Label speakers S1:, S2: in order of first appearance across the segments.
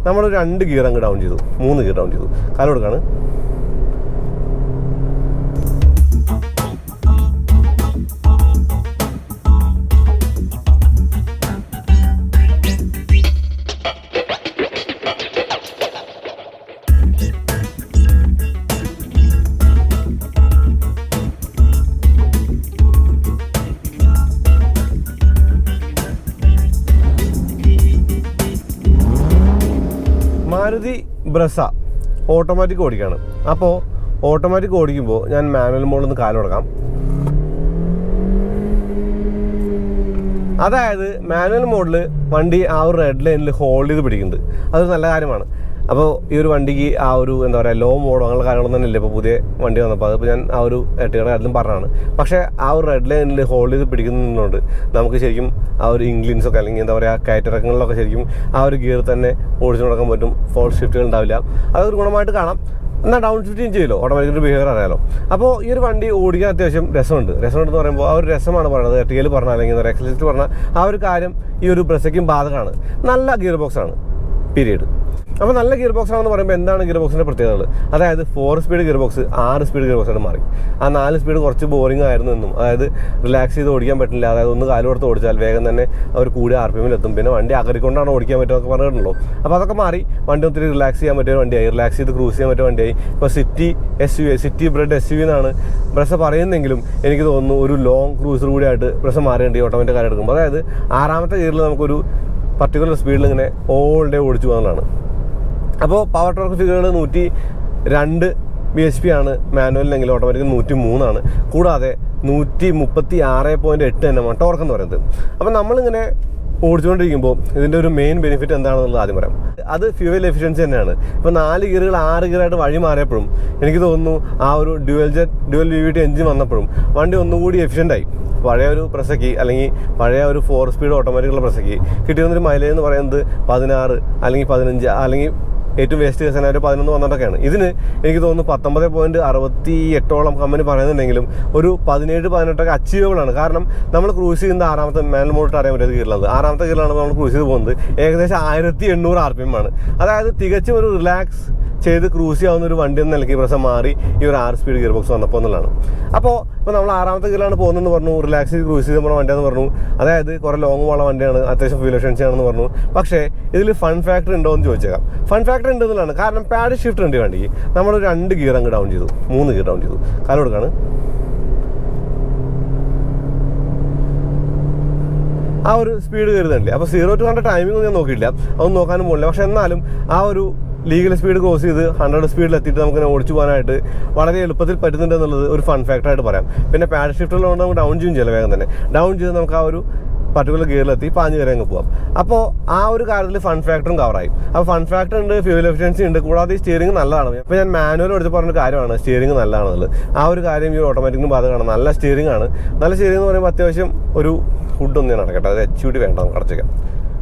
S1: നമ്മൾ 2 ഗിയർ അങ്ങ് ഡൗൺ ചെയ്തു, 3 ഗിയർ ഡൗൺ ചെയ്തു. കാല് കൊടുക്കാണ്. മാരുതി ബ്രെസ ഓട്ടോമാറ്റിക് ഓടിക്കുകയാണ്. അപ്പോൾ ഓട്ടോമാറ്റിക് ഓടിക്കുമ്പോൾ ഞാൻ മാനുവൽ മോഡിൽ നിന്ന് കാല് കൊടുക്കാം. അതായത് മാനുവൽ മോഡിൽ വണ്ടി ആ ഒരു റെഡ് ലൈനിൽ ഹോൾഡ് ചെയ്ത് പിടിക്കുന്നുണ്ട്. അതൊരു നല്ല കാര്യമാണ്. അപ്പോൾ ഈ ഒരു വണ്ടിക്ക് ആ ഒരു എന്താ പറയുക ലോ മോഡോ അങ്ങനെയുള്ള കാര്യങ്ങളൊന്നും തന്നെ ഇല്ല. ഇപ്പോൾ പുതിയ വണ്ടി വന്നപ്പോൾ അതിപ്പോൾ ഞാൻ ആ ഒരു എട്ടിയുടെ കാര്യത്തിലും പറഞ്ഞതാണ്. പക്ഷേ ആ ഒരു റെഡ് ലൈനിൽ ഹോൾഡ് ചെയ്ത് പിടിക്കുന്നതുകൊണ്ട് നമുക്ക് ശരിക്കും ആ ഒരു ഇംഗ്ലിൻസൊക്കെ അല്ലെങ്കിൽ എന്താ പറയുക കയറ്റിറക്കങ്ങളിലൊക്കെ ശരിക്കും ആ ഒരു ഗിയർ തന്നെ ഓടിച്ചു നടക്കാൻ പറ്റും. ഫോൾ ഷിഫ്റ്റുകൾ ഉണ്ടാവില്ല. അതൊരു ഗുണമായിട്ട് കാണാം. എന്നാൽ ഡൗൺ ഷിഫ്റ്റിങ് ചെയ്യല്ലോ, ഓട്ടോമാറ്റിക് ബിഹേവിയർ അറിയാലോ. അപ്പോൾ ഈ ഒരു വണ്ടി ഓടിക്കാൻ അത്യാവശ്യം രസമുണ്ടെന്ന് പറയുമ്പോൾ ആ ഒരു രസമാണ് പറയുന്നത്. എർട്ടികയിൽ പറഞ്ഞാൽ അല്ലെങ്കിൽ എക്സലൻസിൽ പറഞ്ഞാൽ ആ ഒരു കാര്യം ഈ ഒരു ബ്രെസയ്ക്കും ബാധകമാണ്. നല്ല ഗിയർ ബോക്സാണ് പീരീഡ്. അപ്പോൾ നല്ല ഗിയർ ബോക്സ് ആണെന്ന് പറയുമ്പോൾ എന്താണ് ഗിയർ ബോക്സിൻ്റെ പ്രത്യേകതകൾ? അതായത് 4 speed gear box 6 speed gear ബോക്സായിട്ട് മാറി. ആ 4 സ്പീഡ് കുറച്ച് ബോറിംഗ് ആയിരുന്നു എന്നും, അതായത് റിലാക്സ് ചെയ്ത് ഓടിക്കാൻ പറ്റില്ല. അതായത് ഒന്ന് കാല് കൊടുത്ത് ഓടിച്ചാൽ വേഗം തന്നെ അവർ കൂടി RPM എത്തും. പിന്നെ വണ്ടി അകറിക്കൊണ്ടാണ് ഓടിക്കാൻ പറ്റുമെന്നൊക്കെ പറഞ്ഞിട്ടുള്ളൂ. അപ്പോൾ അതൊക്കെ മാറി വണ്ടി ഒത്തിരി റിലാക്സ് ചെയ്യാൻ പറ്റിയ വണ്ടിയായി, റിലാക്സ് ചെയ്ത് ക്രൂസ് ചെയ്യാൻ പറ്റിയ വണ്ടിയായി. ഇപ്പോൾ സിറ്റി ബ്രെഡ് SUV എന്നാണ് ബ്രെസ പറയുന്നെങ്കിലും എനിക്ക് തോന്നുന്നു ഒരു ലോങ് ക്രൂസർ കൂടിയായിട്ട് ബ്രെസ മാറിയുണ്ട് ഈ ഓട്ടോമാറ്റിക് കാർ എടുക്കുമ്പോൾ. അതായത് 6ാമത്തെ ഗിയറിൽ നമുക്കൊരു പർട്ടിക്കുലർ സ്പീഡിൽ ഇങ്ങനെ ഓൾ ഡേ ഓടിച്ചു പോകുന്നതാണ്. അപ്പോൾ പവർ ടോർക്ക് ഫിഗറുകൾ 102 bhp ആണ് മാനുവലിനെങ്കിൽ, ഓട്ടോമാറ്റിക് 103 ആണ്. കൂടാതെ 136.8 NM ടോർക്ക് എന്ന് പറയുന്നത്. അപ്പോൾ നമ്മളിങ്ങനെ ഓടിച്ചുകൊണ്ടിരിക്കുമ്പോൾ ഇതിൻ്റെ ഒരു മെയിൻ ബെനിഫിറ്റ് എന്താണെന്നുള്ളത് ആദ്യം പറയാം. അത് ഫ്യൂവൽ എഫിഷ്യൻസി തന്നെയാണ്. ഇപ്പോൾ 4 ഗിയറുകൾ 6 ഗിയറായിട്ട് വഴി മാറിയപ്പോഴും എനിക്ക് തോന്നുന്നു ആ ഒരു ഡ്യുവൽ VVT എഞ്ചിൻ വന്നപ്പോഴും വണ്ടി ഒന്നുകൂടി എഫിഷ്യൻ്റായി. പഴയ ഒരു ബ്രെസയ്ക്ക് അല്ലെങ്കിൽ പഴയ ഒരു 4 സ്പീഡ് ഓട്ടോമാറ്റിക്കുള്ള ബ്രെസയ്ക്ക് കിട്ടിയിരുന്നൊരു മൈലേജ് എന്ന് പറയുന്നത് 16 അല്ലെങ്കിൽ 15 അല്ലെങ്കിൽ ഏറ്റവും വേസ്റ്റ് കേസ് തന്നെ 11 വന്നിട്ടൊക്കെയാണ്. ഇതിന് എനിക്ക് തോന്നുന്നു 19.68 കമ്പനി പറയുന്നുണ്ടെങ്കിലും ഒരു 17-18 അച്ചീവബിൾ ആണ്. കാരണം നമ്മൾ ക്രൂസ് ചെയ്യുന്നത് 6ാമത്തെ മാനുവൽ മോഡിട്ട് അറിയാൻ പറ്റിയത് ഗിയറിലാണ്. 6ാമത്തെ ഗിയറിലാണ് നമ്മൾ ക്രൂസ് ചെയ്ത് പോകുന്നത്. ഏകദേശം 1800 RPM ആണ്. അതായത് തികച്ചും ഒരു റിലാക്സ് ചെയ്ത് ക്രൂസ് ചെയ്യാവുന്ന ഒരു വണ്ടി എന്ന നിലയ്ക്ക് ബ്രെസ മാറി ഈ ഒരു 6 സ്പീഡ് ഗിയർ ബോക്സ് വന്നപ്പോൾ എന്നുള്ളതാണ്. അപ്പോൾ ഇപ്പോൾ നമ്മൾ 6ാമത്തെ ഗിയറിലാണ് പോകുന്നതെന്ന് പറഞ്ഞു, റിലാക്സ് ചെയ്ത് ക്രൂസ് ചെയ്ത് പോകുന്ന വണ്ടിയാണെന്ന് പറഞ്ഞു. അതായത് കുറേ ലോങ് പോകാനുള്ള വണ്ടിയാണ്, അത്യാവശ്യം ഫ്യൂൽ എഫിഷ്യൻസി ആണെന്ന് പറഞ്ഞു. പക്ഷേ ഇതിൽ ഫൺ ഫാക്ടർ ഉണ്ടോ എന്ന് ചോദിച്ചേക്കാം. ഫൺ ഫാക്ടർ ഉണ്ടെന്നുള്ളതാണ്. കാരണം പാഡ് ഷിഫ്റ്റ് ഉണ്ട് വണ്ടിക്ക്. നമ്മൾ 2 ഗിയർ അങ്ങ് ഡൗൺ ചെയ്തു, 3 ഗിയർ ഡൗൺ ചെയ്തു. കാല് കൊടുക്കാണ്. ആ ഒരു സ്പീഡ് കയറുന്നുണ്ട്. അപ്പോൾ 0 to 100 ടൈമിംഗ് ഒന്നും ഞാൻ നോക്കിയില്ല, അതൊന്നും നോക്കാനും പോകില്ല. പക്ഷെ എന്നാലും ആ ഒരു ലീഗൽ സ്പീഡ് ക്രോസ് ചെയ്ത് 100 സ്പീഡിൽ എത്തിയിട്ട് നമുക്ക് ഓടിച്ചു പോകാനായിട്ട് വളരെ എളുപ്പത്തിൽ പറ്റുന്നുണ്ട് എന്നുള്ളത് ഒരു ഫൺ ഫാക്ടറായിട്ട് പറയാം. പിന്നെ പാഡ് ഷിഫ്റ്റുള്ളതുകൊണ്ട് നമുക്ക് ഡൗൺ ചെയ്യും ചെയ്യാം. വേഗം തന്നെ ഡൗൺ ചെയ്ത് നമുക്ക് ആ ഒരു പർട്ടിക്കുലർ ഗിയറിലെത്തി 5 വരെ അങ്ങ് പോകാം. അപ്പോൾ ആ ഒരു കാര്യത്തിൽ ഫൺ ഫാക്ടറും കവറായി. അപ്പോൾ ഫൺ ഫാക്ടർ ഉണ്ട്, ഫ്യൂവൽ എഫിഷ്യൻസി ഉണ്ട്. കൂടാതെ ഈ സ്റ്റിയറിംഗ് നല്ലതാണ്. ഇപ്പോൾ ഞാൻ മാനുവൽ എടുത്ത് പറഞ്ഞ കാര്യമാണ് സ്റ്റിയറിംഗ് നല്ലതാണെന്നുള്ളത്. ആ ഒരു കാര്യം ഈ ഓട്ടോമാറ്റിക്കിന് ബാധകമാണ്. നല്ല സ്റ്റിയറിംഗ് ആണ്. നല്ല സ്റ്റിയറിംഗ് എന്ന് പറയുമ്പോൾ അത്യാവശ്യം ഒരു ഫുഡൊന്നും ഞാൻ നടക്കട്ടെ, അത് HUD വേണ്ട, നമുക്ക് അടച്ചേക്കാം.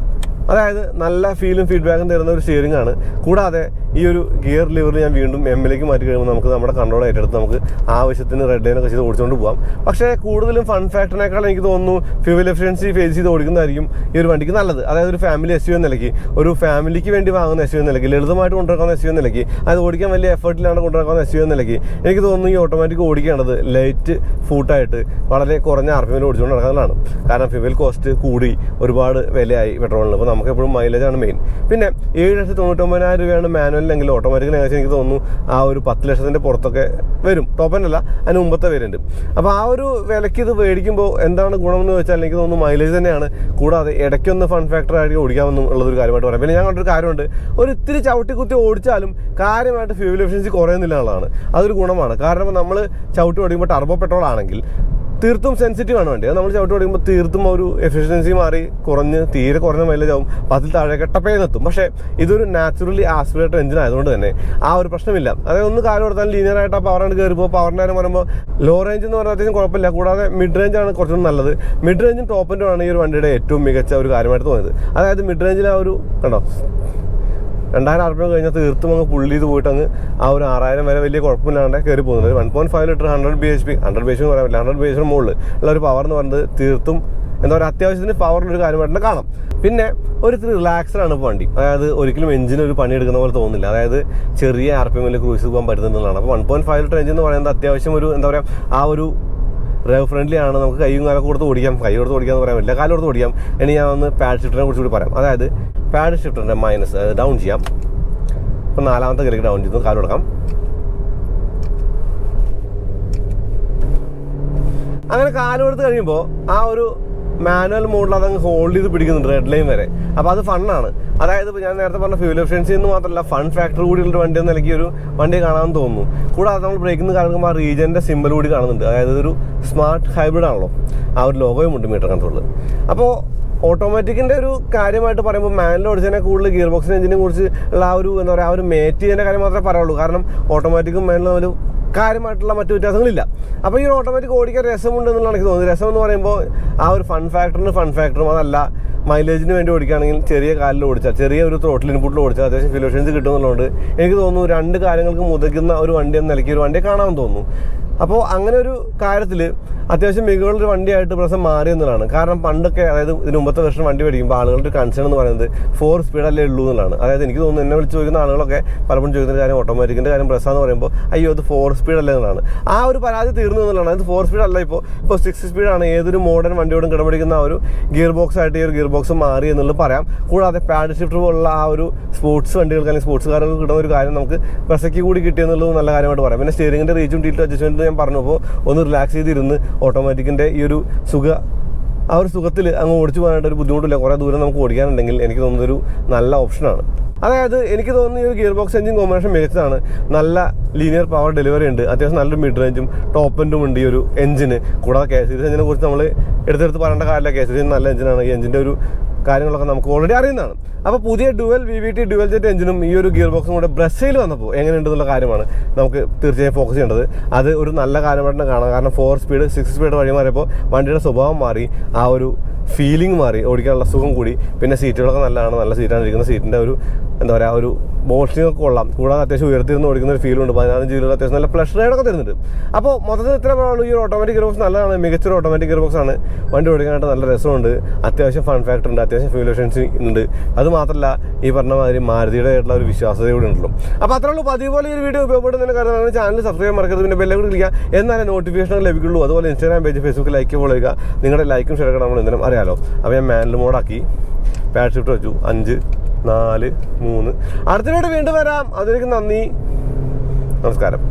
S1: അതായത് നല്ല ഫീലും ഫീഡ്ബാക്കും തരുന്ന ഒരു സ്റ്റിയറിംഗ് ആണ്. കൂടാതെ ഈ ഒരു ഗിയർ ലിവർ ഞാൻ വീണ്ടും എമ്മിലേക്ക് മാറ്റി കഴിയുമ്പോൾ നമുക്ക് നമ്മുടെ കൺട്രോൾ ഏറ്റെടുത്ത് നമുക്ക് ആവശ്യത്തിന് റെഡ് ലൈനൊക്കെ ചെയ്ത് ഓടിച്ചുകൊണ്ട് പോകാം. പക്ഷേ കൂടുതലും ഫൺ ഫാക്ടറിനേക്കാൾ എനിക്ക് തോന്നുന്നു ഫ്യൂവൽ എഫിഷ്യൻസി ഫേസ് ചെയ്ത് ഓടിക്കുന്നതായിരിക്കും ഈ ഒരു വണ്ടിക്ക് നല്ലത്. അതായത് ഒരു ഫാമിലി SUV എന്ന നിലയ്ക്ക്, ഒരു ഫാമിലിക്ക് വേണ്ടി വാങ്ങുന്ന SUV എന്ന നിലയ്ക്ക്, ലളിതമായിട്ട് കൊണ്ടുവരാവുന്ന SUV എന്ന നിലയ്ക്ക്, അത് ഓടിക്കാൻ വലിയ എഫേർട്ടിലാണ് കൊണ്ടുവരാവുന്ന SUV എന്ന നിലയ്ക്ക് എനിക്ക് തോന്നുന്നു ഈ ഓട്ടോമാറ്റിക് ഓടിക്കേണ്ടത് ലൈറ്റ് ഫൂട്ടായിട്ട് വളരെ കുറഞ്ഞ RPM ഓടിച്ചുകൊണ്ട് നടക്കുന്നതാണ്. കാരണം ഫ്യൂവൽ കോസ്റ്റ് കൂടി ഒരുപാട് വിലയായി പെട്രോളിന്. അപ്പോൾ നമുക്ക് എപ്പോഴും മൈലേജാണ് മെയിൻ. പിന്നെ 7,99,000 രൂപയാണ് മാനുവലിനെങ്കിൽ, ഓട്ടോമാറ്റിക്കിന് ഏകദേശം എനിക്ക് തോന്നുന്നു ആ ഒരു 10 ലക്ഷത്തിൻ്റെ പുറത്തൊക്കെ വരും. ടോപ്പ് എൻഡ് അല്ല, അതിന് മുമ്പത്തെ വേരിയൻറ്റ്. അപ്പോൾ ആ ഒരു വിലയ്ക്ക് ഇത് മേടിക്കുമ്പോൾ എന്താണ് ഗുണമെന്ന് വെച്ചാൽ എനിക്ക് തോന്നുന്നു മൈലേജ് തന്നെയാണ്. കൂടാതെ ഇടയ്ക്കൊന്ന് ഫൺ ഫാക്ടറായിട്ട് ഓടിക്കാമെന്നും ഉള്ളതൊരു കാര്യമായിട്ട് പറയാം. പിന്നെ ഞാൻ കണ്ടൊരു കാര്യമുണ്ട്, ഒരു ഇത്തിരി ചവിട്ടി കുത്തി ഓടിച്ചാലും കാര്യമായിട്ട് ഫ്യൂവൽ എഫിഷ്യൻസി കുറയുന്നില്ല എന്നുള്ളതാണ്. അതൊരു ഗുണമാണ്. കാരണം നമ്മൾ ചവിട്ടി ഓടിക്കുമ്പോൾ ടർബോ പെട്രോൾ ആണെങ്കിൽ തീർത്തും സെൻസിറ്റീവ് ആണ് വണ്ടി. അത് നമ്മൾ ചവിട്ടി ഓടിക്കുമ്പോൾ തീർത്തും ഒരു എഫിഷ്യൻസി മാറി തീരെ കുറഞ്ഞ മൈലേജ് ആവും, 10 താഴെ ടപ്പേന്നെത്തും. പക്ഷേ ഇതൊരു നാച്ചുറലി ആസ്പിറേറ്റഡ് എഞ്ചിൻ ആയതുകൊണ്ട് തന്നെ ആ ഒരു പ്രശ്നമില്ല. അതായത് ഒന്ന് കാലം കൊടുത്താൽ ലീനിയറായിട്ട് ആ പവറാണ് കയറിപ്പോൾ പവറിൻ്റെ കാര്യം പറയുമ്പോൾ ലോ റേഞ്ച് എന്ന് പറഞ്ഞാൽ അത്യാവശ്യം കുഴപ്പമില്ല. കൂടാതെ മിഡ് റേഞ്ചാണ് കുറച്ചും നല്ലത്. മിഡ് റേഞ്ചും ടോപ്പ് എൻഡും ആണ് ഈ ഒരു വണ്ടിയുടെ ഏറ്റവും മികച്ച ഒരു കാര്യമായിട്ട് തോന്നിയത്. അതായത് മിഡ് റേഞ്ചിൽ ആ ഒരു കണ്ടോ 2000 RPM കഴിഞ്ഞാൽ തീർത്തും അങ്ങ് പുള്ളി ചെയ്ത് പോയിട്ട് അങ്ങ് ആ ഒരു 6000 വരെ വലിയ കുഴപ്പമില്ലാണ്ട് കയറി പോകുന്നത്. 1.5 ലിറ്റർ 100 bhp എന്ന് പറയാൻ പറ്റില്ല, 100 bhp മുകളിൽ ഉള്ള ഒരു പവർ എന്ന് പറയുന്നത് തീർത്തും എന്താ പറയുക അത്യാവശ്യത്തിന് പവറിലൊരു കാര്യമായിട്ട് കാണാം. പിന്നെ ഒരു റിലാക്സ്ഡാണ് ഇപ്പോൾ വണ്ടി. അതായത് ഒരിക്കലും എഞ്ചിന് ഒരു പണിയെടുക്കുന്ന പോലെ തോന്നുന്നില്ല. അതായത് ചെറിയ RPM ക്രൂസ് പോകാൻ പറ്റുന്നതാണ്. അപ്പോൾ 1.5 ലിറ്റർ എഞ്ചിൻ എന്ന് പറയുന്നത് അത്യാവശ്യം ഒരു എന്താ പറയുക ആ ഒരു ഡ്രൈവ് ഫ്രണ്ട്ലി ആണ്. നമുക്ക് കൈയും കാലൊക്കെ കൊടുത്ത് ഓടിക്കാം. കൈ കൊടുത്ത് ഓടിക്കാമെന്ന് പറയാൻ പറ്റില്ല, കാലം കൊടുത്ത് ഓടിക്കാം. ഇനി ഞാൻ ഒന്ന് പാഡ് ഷിഫ്റ്ററിനെ കുറിച്ച് കൂടി പറയാം. അതായത് പാഡ് ഷിഫ്റ്ററിൻ്റെ മൈനസ് ഡൗൺ ചെയ്യാം. ഇപ്പോൾ 4ാമത്തെ ഗിയറിലേക്ക് ഡൗൺ ചെയ്തു, കാല് കൊടുക്കാം. അങ്ങനെ കാല് കൊടുത്ത് കഴിയുമ്പോൾ ആ ഒരു മാനുവൽ മോഡിൽ അതങ്ങ് ഹോൾഡ് ചെയ്ത് പിടിക്കുന്നുണ്ട് റെഡ് ലൈൻ വരെ. അപ്പോൾ അത് ഫണ്ണാണ്. അതായത് ഇപ്പോൾ ഞാൻ നേരത്തെ പറഞ്ഞ ഫ്യൂൽ എഫിഷ്യൻസി എന്ന് മാത്രമല്ല ഫൺ ഫാക്ടർ കൂടിയുള്ളൊരു വണ്ടി എന്ന നിലയ്ക്ക് ഒരു വണ്ടി കാണാമെന്ന് തോന്നുന്നു. കൂടാതെ നമ്മൾ ബ്രേക്കിൽ കാണുമ്പോൾ ആ റീജൻ്റെ സിമ്പിൾ കൂടി കാണുന്നുണ്ട്. അതായത് ഒരു സ്മാർട്ട് ഹൈബ്രിഡ് ആണല്ലോ, ആ ഒരു ലോഗോയും ഉണ്ട് മീറ്റർ കൺട്രോളിൽ. അപ്പോൾ ഓട്ടോമാറ്റിക്കിൻ്റെ ഒരു കാര്യമായിട്ട് പറയുമ്പോൾ മാനുവൽ ഓടിച്ചതിനെ കൂടുതൽ ഗിയർ ബോക്സിൻ്റെ എഞ്ചിനെ കുറിച്ച് ഉള്ള ആ ഒരു എന്താ പറയുക ആ ഒരു മേറ്റ് ചെയ്യുന്ന കാര്യം മാത്രമേ പറയുള്ളൂ. കാരണം ഓട്ടോമാറ്റിക്കും മാനുവലും ഒരു കാര്യമായിട്ടുള്ള മറ്റു വ്യത്യാസങ്ങളില്ല. അപ്പോൾ ഈ ഒരു ഓട്ടോമാറ്റിക് ഓടിക്കാൻ രസമുണ്ട് എന്നുള്ളതാണ് എനിക്ക് തോന്നുന്നത്. രസം എന്ന് പറയുമ്പോൾ ആ ഒരു ഫൺ ഫാക്ടറും അതല്ല മൈലേജിന് വേണ്ടി ഓടിക്കുകയാണെങ്കിൽ ചെറിയ കാലിൽ ഓടിച്ചാൽ ചെറിയ ഒരു ത്രോട്ടിൽ ഇൻപുട്ടിൽ ഓടിച്ചാൽ അത്യാവശ്യം ഫ്യൂൽ എഫിഷ്യൻസി കിട്ടുന്നുള്ളതുകൊണ്ട് എനിക്ക് തോന്നുന്നു 2 കാര്യങ്ങൾക്ക് മുതയ്ക്കുന്ന ഒരു വണ്ടി എന്ന നിലയ്ക്ക് ഒരു വണ്ടിയെ കാണാമെന്ന് തോന്നുന്നു. അപ്പോൾ അങ്ങനെ ഒരു കാര്യത്തിൽ അത്യാവശ്യം മികവുള്ളൊരു വണ്ടിയായിട്ട് പ്രശ്നം മാറി എന്നുള്ളതാണ്. കാരണം പണ്ടൊക്കെ അതായത് ഇതിന് മുമ്പത്തെ വർഷം വണ്ടി മേടിക്കുമ്പോൾ ആളുകളുടെ കൺസേൺ എന്ന് പറയുന്നത് 4 സ്പീഡല്ലേ ഉള്ളൂ എന്നുള്ളതാണ്. അതായത് എനിക്ക് തോന്നുന്നു എന്നെ വിളിച്ച് ചോദിക്കുന്ന ആളുകളൊക്കെ പലപ്പോഴും ചോദിക്കുന്ന കാര്യം ഓട്ടോമാറ്റിക്കിൻ്റെ കാര്യം Brezza എന്ന് പറയുമ്പോൾ അയ്യോ അത് 4 സ്പീഡല്ലേ എന്നുള്ളതാണ്. ആ ഒരു പരാതി തീർന്നു എന്നുള്ളതാണ്. അത് 4 സ്പീഡ് അല്ല, ഇപ്പോൾ 6 സ്പീഡാണ്. ഏതൊരു മോഡേൺ വണ്ടിയോടും കിടപിടിക്കുന്ന ആ ഒരു ഗിയർ ബോക്സ് ആയിട്ട് ഈ ഒരു ഗിയർ ബോക്സ് മാറി എന്നുള്ളത് പറയാം. കൂടാതെ പാഡ് ഷിഫ്റ്റർ പോലുള്ള ആ ഒരു സ്പോർട്സ് വണ്ടികൾക്ക് അല്ലെങ്കിൽ സ്പോർട്സ് കാറുകൾക്ക് കിട്ടുന്ന ഒരു കാര്യം നമുക്ക് Brezza'യ്ക്ക് കൂടി കിട്ടിയെന്നുള്ളത് നല്ല കാര്യമായിട്ട് പറയാം. പിന്നെ സ്റ്റിയറിംഗിൻ്റെ റീച്ചും ഡീറ്റെയിൽ അഡ്ജസ്റ്റ്മെൻറ്റ് ഞാൻ പറഞ്ഞു. അപ്പോൾ ഒന്ന് റിലാക്സ് ചെയ്തിരുന്ന് ഓട്ടോമാറ്റിക്കിൻ്റെ ഈ ഒരു ആ ഒരു സുഖത്തിൽ അങ്ങ് ഓടിച്ചു പോകാനായിട്ട് ഒരു ബുദ്ധിമുട്ടില്ല. കുറേ ദൂരം നമുക്ക് ഓടിക്കാനുണ്ടെങ്കിൽ എനിക്ക് തോന്നുന്നൊരു നല്ല ഓപ്ഷനാണ്. അതായത് എനിക്ക് തോന്നുന്നു ഈ ഒരു ഗിയർ ബോക്സ് എഞ്ചിൻ കോമ്പിനേഷൻ മികച്ചതാണ്. നല്ല ലീനിയർ പവർ ഡെലിവറി ഉണ്ട്. അത്യാവശ്യം നല്ലൊരു മിഡ് റേഞ്ചും ടോപ്പ് എൻഡും ഉണ്ട് ഈ ഒരു എഞ്ചിന്. കൂടാതെ കെ സീരീസ് എഞ്ചിനെ കുറിച്ച് നമ്മൾ എടുത്തെടുത്ത് പറയേണ്ട കാര്യമില്ല. കെ സീരീസ് നല്ല എഞ്ചിനാണ്. ഈ എഞ്ചിൻ്റെ ഒരു കാര്യങ്ങളൊക്കെ നമുക്ക് ഓൾറെഡി അറിയുന്നതാണ്. അപ്പോൾ പുതിയ ഡ്യുവൽ VVT ഡ്യുവൽ ജെറ്റ് എഞ്ചിനും ഈ ഒരു ഗിയർ ബോക്സും കൂടെ Brezza'യിൽ വന്നപ്പോൾ എങ്ങനെയുണ്ടെന്നുള്ള കാര്യമാണ് നമുക്ക് തീർച്ചയായും ഫോക്കസ് ചെയ്യേണ്ടത്. അത് ഒരു നല്ല കാര്യമായിട്ട് കാണാം. കാരണം 4 സ്പീഡ് 6 സ്പീഡ് വഴി മാറിയപ്പോൾ വണ്ടിയുടെ സ്വഭാവം മാറി, ആ ഒരു ഫീലിംഗ് മാറി, ഓടിക്കാനുള്ള സുഖം കൂടി. പിന്നെ സീറ്റുകളൊക്കെ നല്ലതാണ്, നല്ല സീറ്റാണ് ഇരിക്കുന്ന. സീറ്റിൻ്റെ ഒരു എന്താ പറയുക ഒരു ബോൾസിങ്ങൊക്കെ കൊള്ളാം. കൂടാതെ അത്യാവശ്യം ഉയർത്തിരുന്ന് ഓടിക്കുന്ന ഒരു ഫീലുണ്ട്. 15 ജില്ലയിൽ അത്യാവശ്യം നല്ല പ്ലഷർ റൈഡൊക്കെ തരുന്നുണ്ട്. അപ്പോൾ മൊത്തത്തിൽ ഇത്ര പറയുള്ളൂ. ഈ ഒരു ഓട്ടോമാറ്റിക് ഗിയർ ബോക്സ് നല്ലതാണ്, മികച്ചൊരു ഓട്ടോമാറ്റിക് ഗിയർ ബോക്സ് ആണ്. വണ്ടി ഓടിക്കാനായിട്ട് നല്ല രസമുണ്ട്, അത്യാവശ്യം ഫൺ ഫാക്ടർ ഉണ്ട്, അത്യാവശ്യം ഫ്യൂൽ എഫിഷ്യൻസി ഉണ്ട്. അത് മാത്രമല്ല ഈ പറഞ്ഞ മാതിരി മാരുതിയുടെ ആയിട്ടുള്ള ഒരു വിശ്വാസത കൂടി ഉണ്ടല്ലോ. അപ്പോൾ അത്രേ ഉള്ളൂ. പതിവ് പോലെ ഈ വീഡിയോ ഉപയോഗപ്പെടുന്ന കാര്യമാണ്. ചാനൽ സബ്സ്ക്രൈബ് മറക്കരുത്. പിന്നെ ബെല്ലും കൂടി ക്ലിക്കുക, എന്നാലേ നോട്ടിഫിക്കേഷൻ ലഭിക്കുള്ളൂ. അതുപോലെ Instagram page Facebook like follow ചെയ്യുക. നിങ്ങളുടെ ലൈക്കും ഷെയറൊക്കെ നമ്മൾ എന്തിനും അറിയാലോ. അപ്പോൾ ഞാൻ മാനുവൽ മോഡാക്കി പാഡ് ഷിഫ്റ്റ് വെച്ചു. 5 4 3 അടുത്തിനോട് വീണ്ടും വരാം. അതിലേക്ക് നന്ദി, നമസ്കാരം.